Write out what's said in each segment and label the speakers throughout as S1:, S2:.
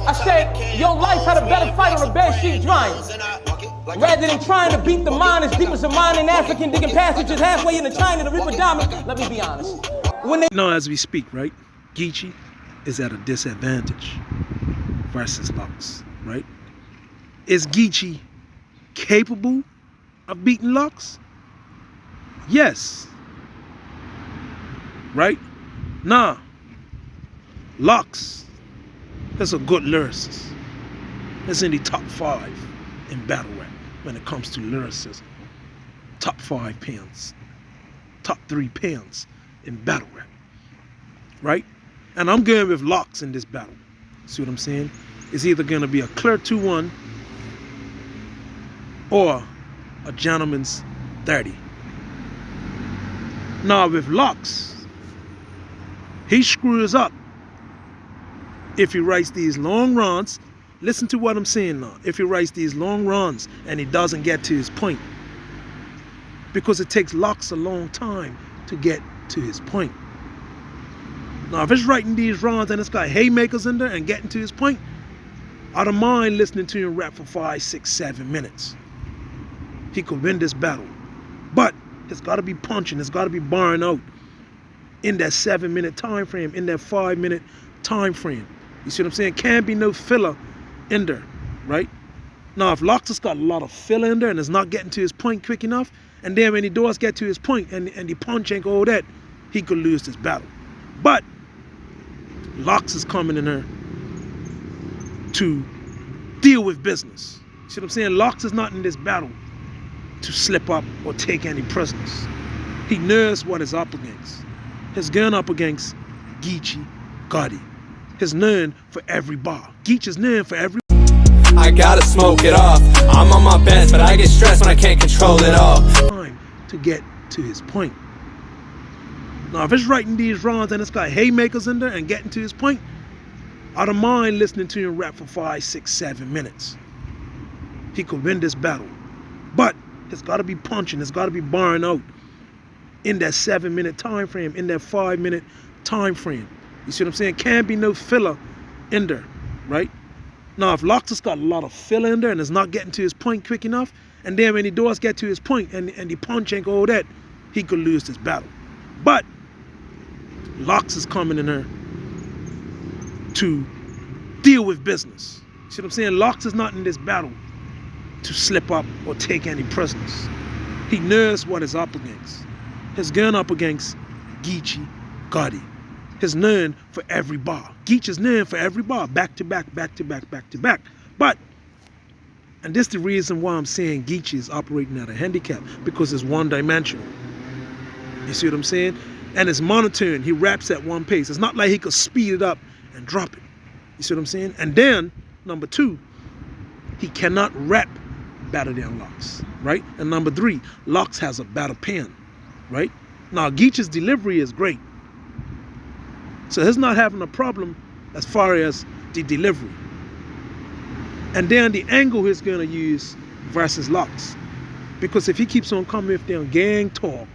S1: I said, your life had a better fight on a bed sheet drying. Rather than trying to beat the mind as deep as a mine in African, digging passages halfway into China to rip a diamond. Let me be honest.
S2: Now, as we speak, right, Geechi is at a disadvantage versus Lux, right? Is Geechi capable of beating Lux? Yes. Right? Nah. Lux is a good lyricist. It's in the top 5 in battle rap when it comes to lyricism. Top 5 pens. Top 3 pens in battle rap. Right? And I'm going with Lux in this battle. See what I'm saying? It's either going to be a clear 2-1 or a gentleman's 30. Now with Lux, he screws up if he writes these long runs. Listen to what I'm saying now. If he writes these long runs and he doesn't get to his point, because it takes Lux a long time to get to his point. Now if it's writing these runs and it's got haymakers in there and getting to his point, I don't mind listening to him rap for 5, 6, 7 minutes. He could win this battle. But it's got to be punching. It's got to be barring out in that 7-minute time frame, in that 5-minute time frame. You see what I'm saying? Can't be no filler in there, right? Now, if Lux has got a lot of filler in there and is not getting to his point quick enough, and then when he does get to his point and the punch ain't all that, he could lose this battle. But Lux is coming in there to deal with business. You see what I'm saying? Lux is not in this battle to slip up or take any prisoners. He knows what he's up against. He's going up against Gecchi Gotti. He's known for every bar. Geechi is known for every.
S3: I gotta smoke it off. I'm on my best, but I get stressed when I can't control it all.
S2: Time to get to his point. Now, if it's writing these runs and it's got haymakers in there and getting to his point, I don't mind listening to him rap for 5, 6, 7 minutes. He could win this battle. But it's got to be punching. It's got to be barring out in that 7-minute time frame, in that 5-minute time frame. You see what I'm saying? Can't be no filler in there, right? Now, if Lux has got a lot of filler in there and is not getting to his point quick enough, and then when he does get to his point and the punch ain't all that, he could lose this battle. But Lux is coming in there to deal with business. You see what I'm saying? Lux is not in this battle to slip up or take any prisoners. He knows what he's up against. He's going up against Gecchi Gotti. He's known for every bar. Geechi is known for every bar, back to back, back to back, back to back. But, and this is the reason why I'm saying Geechi is operating at a handicap, because it's one-dimensional. You see what I'm saying? And it's monotone. He raps at one pace. It's not like he could speed it up and drop it. You see what I'm saying? And then, number 2, he cannot rap better than Lux, right? And number 3, Lux has a better pen, right? Now, Geechi's delivery is great. So he's not having a problem as far as the delivery. And then the angle he's going to use versus Lux. Because if he keeps on coming with their gang talk,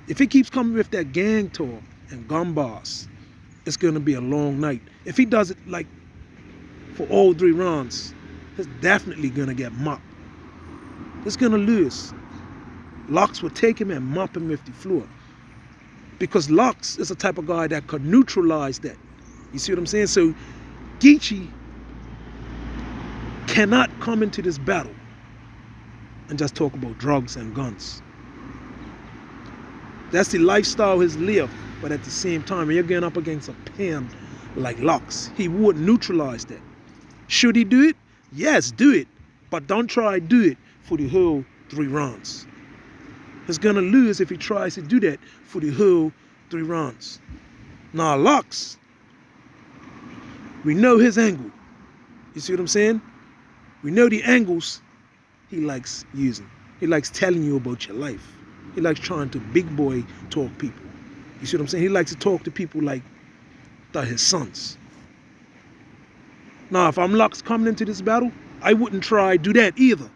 S2: if he keeps coming with that gang talk and gun bars, it's going to be a long night. If he does it like for all 3 rounds, he's definitely going to get mopped. He's going to lose. Lux will take him and mop him with the floor. Because Lux is the type of guy that could neutralize that. You see what I'm saying? So Geechi cannot come into this battle and just talk about drugs and guns. That's the lifestyle he's lived. But at the same time, when you're going up against a pen like Lux, he would neutralize that. Should he do it? Yes, do it. But don't try to do it for the whole 3 rounds. He's going to lose if he tries to do that for the whole 3 rounds. Now, Lux, we know his angle. You see what I'm saying? We know the angles he likes using. He likes telling you about your life. He likes trying to big boy talk people. You see what I'm saying? He likes to talk to people like they're his sons. Now, if I'm Lux coming into this battle, I wouldn't try to do that either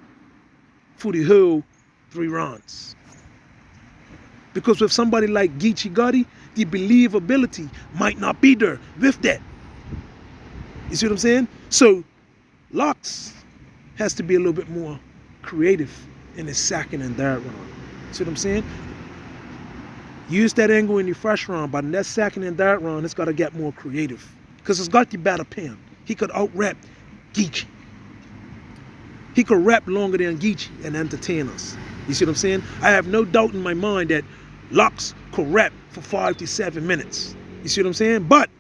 S2: for the whole 3 rounds. Because with somebody like Gecchi Gotti, the believability might not be there with that. You see what I'm saying? So Lux has to be a little bit more creative in his second and third round. See what I'm saying? Use that angle in your first round, but in that second and third round, it's got to get more creative. Because it's got the better pen. He could out-rap Geechi. He could rap longer than Geechi and entertain us. You see what I'm saying? I have no doubt in my mind that Lux could rap for 5 to 7 minutes. You see what I'm saying? But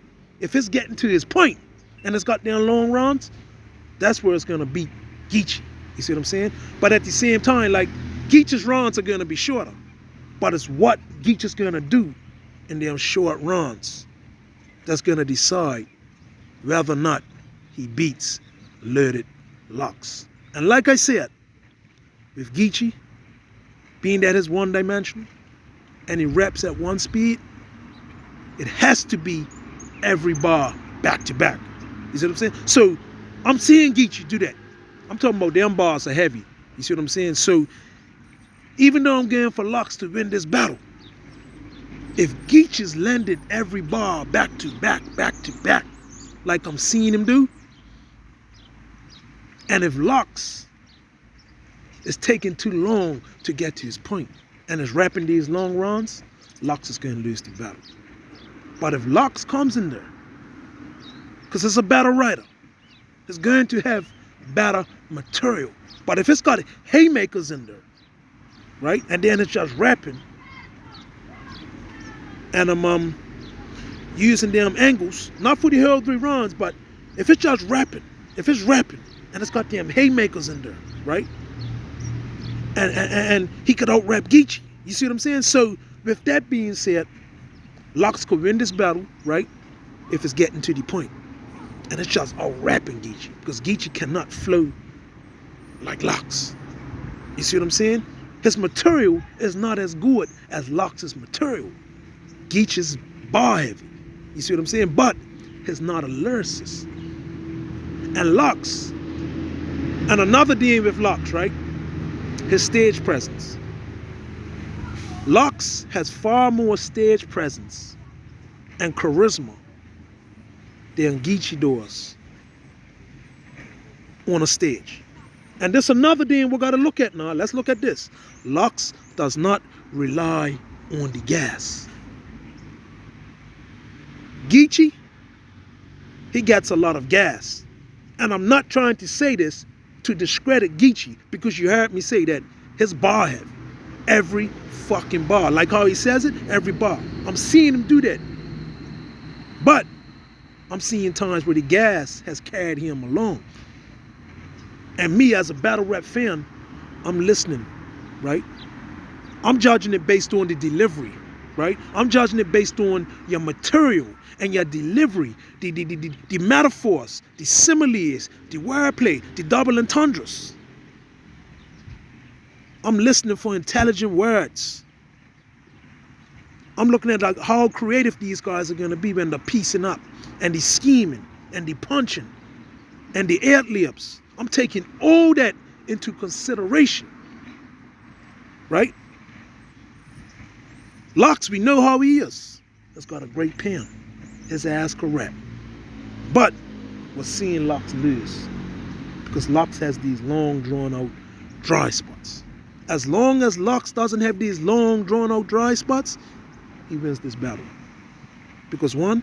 S2: if it's getting to his point and it's got down long rounds, that's where it's going to beat Geechi. You see what I'm saying? But at the same time, like, Geechi's rounds are going to be shorter. But it's what Geechi's going to do in them short rounds that's going to decide whether or not he beats Loaded Lux. And like I said, with Geechi being that is one-dimensional and he raps at one speed, it has to be every bar back to back. You see what I'm saying? So I'm seeing Geechi do that. I'm talking about them bars are heavy. You see what I'm saying? So even though I'm going for Lux to win this battle, if Geechi's landed every bar back to back, like I'm seeing him do, and if Lux is taking too long to get to his point and is rapping these long runs, Lux is going to lose the battle. But if Lux comes in there, because it's a battle writer, it's going to have better material. But if it's got haymakers in there, right, and then it's just rapping, and I'm using them angles, not for the whole 3 rounds, but if it's just rapping, and it's got them haymakers in there, right, and he could out-rap Geechi. You see what I'm saying? So with that being said, Lux could win this battle, right, if it's getting to the point. And it's just out-rapping Geechi, because Geechi cannot flow like Lux. You see what I'm saying? His material is not as good as Lux's material. Geechi's bar heavy. You see what I'm saying? But he's not a lyricist. And Lux, and another thing with Lux, right? His stage presence. Lux has far more stage presence and charisma than Geechi does on a stage. And there's another thing we got to look at now. Let's look at this. Lux does not rely on the gas. Geechi, he gets a lot of gas. And I'm not trying to say this to discredit Geechi, because you heard me say that his bar heavy. Every fucking bar. Like how he says it, every bar. I'm seeing him do that. But I'm seeing times where the gas has carried him along. And me as a battle rap fan, I'm listening, right? I'm judging it based on the delivery, right? I'm judging it based on your material and your delivery, the metaphors, the similes, the wordplay, the double entendres. I'm listening for intelligent words. I'm looking at like how creative these guys are going to be when they're piecing up, and the scheming, and the punching, and the ad-libs. I'm taking all that into consideration, right? Lux, we know how he is. He's got a great pen. His ass can rap. But we're seeing Lux lose, because Lux has these long, drawn-out dry spots. As long as Lux doesn't have these long, drawn-out dry spots, he wins this battle. Because 1,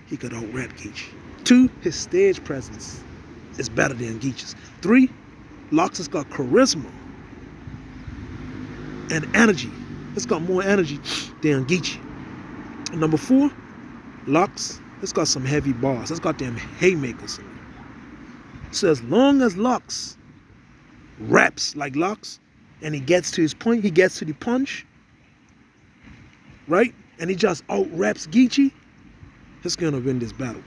S2: he could out-rap Geechi. 2, his stage presence is better than Geechi's. 3, Lux has got charisma and energy. It's got more energy than Geechi. And number 4, Lux, it's got some heavy bars. It's got them haymakers in there. So as long as Lux raps like Lux, and he gets to his point, he gets to the punch, right? And he just out-raps Geechi, he's going to win this battle.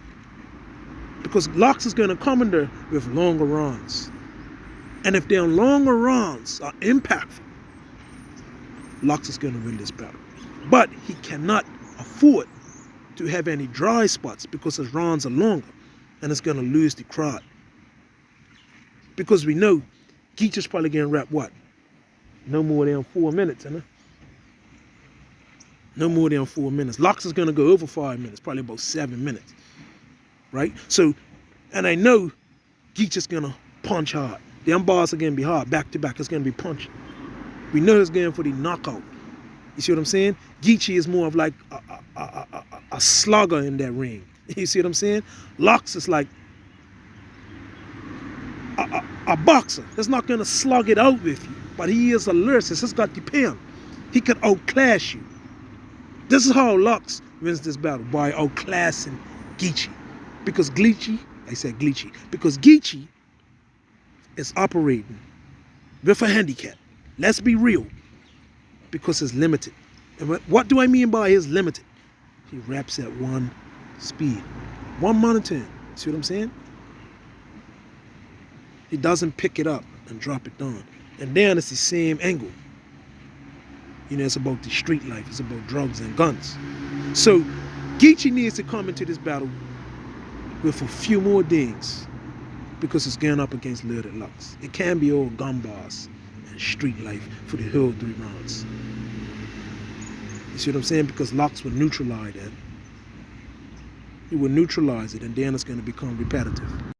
S2: Because Lux is going to come in there with longer runs. And if their longer runs are impactful, Lux is going to win this battle. But he cannot afford to have any dry spots, because his runs are longer, and it's going to lose the crowd. Because we know Geechi's probably going to rap what? No more than 4 minutes, isn't it? No more than 4 minutes. Lux is going to go over 5 minutes, probably about 7 minutes, right? So And I know Geechi's gonna punch hard. Them bars are gonna be hard, back to back. It's gonna be punching. We know he's going for the knockout. You see what I'm saying? Geechi is more of like a slugger in that ring. You see what I'm saying? Lux is like a boxer. That's not gonna slug it out with you. But he is a lyricist. He's got the pen. He could outclass you. This is how Lux wins this battle, by outclassing Geechi. Because Geechi is operating with a handicap. Let's be real. Because it's limited. And what do I mean by his limited? He raps at one speed. One monotone. See what I'm saying? He doesn't pick it up and drop it down. And then it's the same angle. You know, it's about the street life. It's about drugs and guns. So Geechi needs to come into this battle with a few more things, because it's going up against Lyric Lux. It can be all gun bars and street life for the whole 3 rounds. You see what I'm saying? Because Lux will neutralize that. He will neutralize it, and then it's going to become repetitive.